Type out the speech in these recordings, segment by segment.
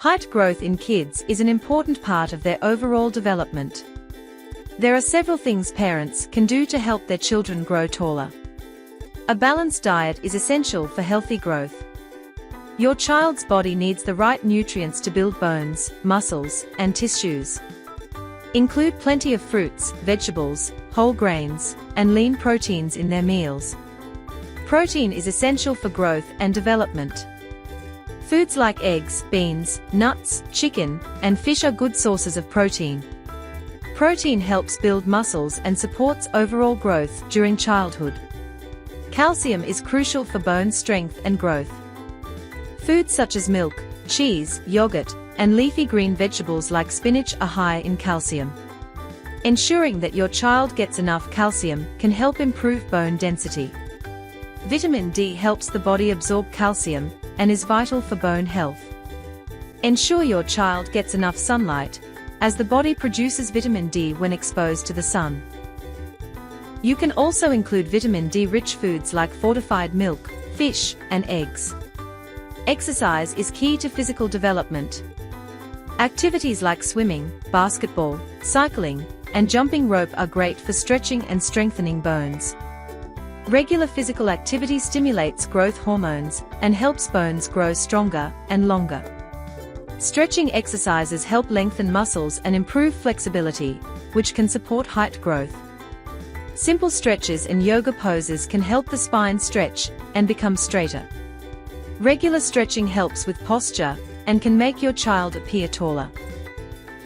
Height growth in kids is an important part of their overall development. There are several things parents can do to help their children grow taller. A balanced diet is essential for healthy growth. Your child's body needs the right nutrients to build bones, muscles, and tissues. Include plenty of fruits, vegetables, whole grains, and lean proteins in their meals. Protein is essential for growth and development. Foods like eggs, beans, nuts, chicken, and fish are good sources of protein. Protein helps build muscles and supports overall growth during childhood. Calcium is crucial for bone strength and growth. Foods such as milk, cheese, yogurt, and leafy green vegetables like spinach are high in calcium. Ensuring that your child gets enough calcium can help improve bone density. Vitamin D helps the body absorb calcium and is vital for bone health. Ensure your child gets enough sunlight, as the body produces vitamin D when exposed to the sun. You can also include vitamin D-rich foods like fortified milk, fish, and eggs. Exercise is key to physical development. Activities like swimming, basketball, cycling, and jumping rope are great for stretching and strengthening bones. Regular physical activity stimulates growth hormones and helps bones grow stronger and longer. Stretching exercises help lengthen muscles and improve flexibility, which can support height growth. Simple stretches and yoga poses can help the spine stretch and become straighter. Regular stretching helps with posture and can make your child appear taller.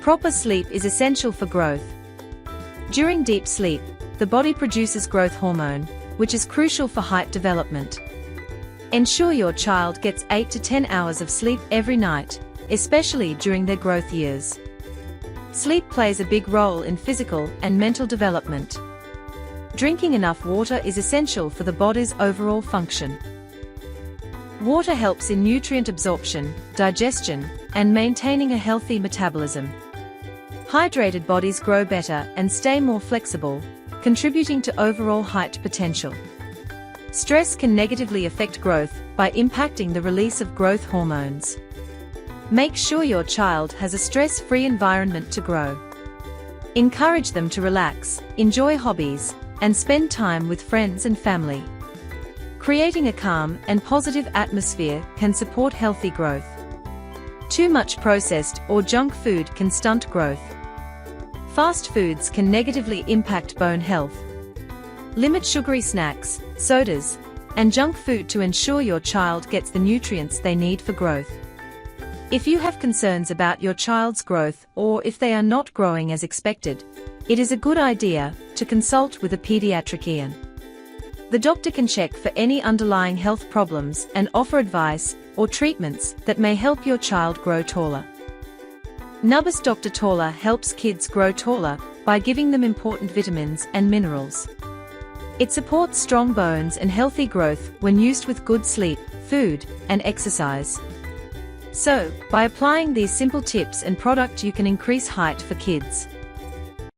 Proper sleep is essential for growth. During deep sleep, the body produces growth hormone, which is crucial for height development. Ensure your child gets 8 to 10 hours of sleep every night, especially during their growth years. Sleep plays a big role in physical and mental development. Drinking enough water is essential for the body's overall function. Water helps in nutrient absorption, digestion, and maintaining a healthy metabolism. Hydrated bodies grow better and stay more flexible, contributing to overall height potential. Stress can negatively affect growth by impacting the release of growth hormones. Make sure your child has a stress-free environment to grow. Encourage them to relax, enjoy hobbies, and spend time with friends and family. Creating a calm and positive atmosphere can support healthy growth. Too much processed or junk food can stunt growth. Fast foods can negatively impact bone health. Limit sugary snacks, sodas, and junk food to ensure your child gets the nutrients they need for growth. If you have concerns about your child's growth or if they are not growing as expected, it is a good idea to consult with a pediatrician. The doctor can check for any underlying health problems and offer advice or treatments that may help your child grow taller. Nubis Dr. Taller helps kids grow taller by giving them important vitamins and minerals. It supports strong bones and healthy growth when used with good sleep, food, and exercise. So, by applying these simple tips and product, you can increase height for kids.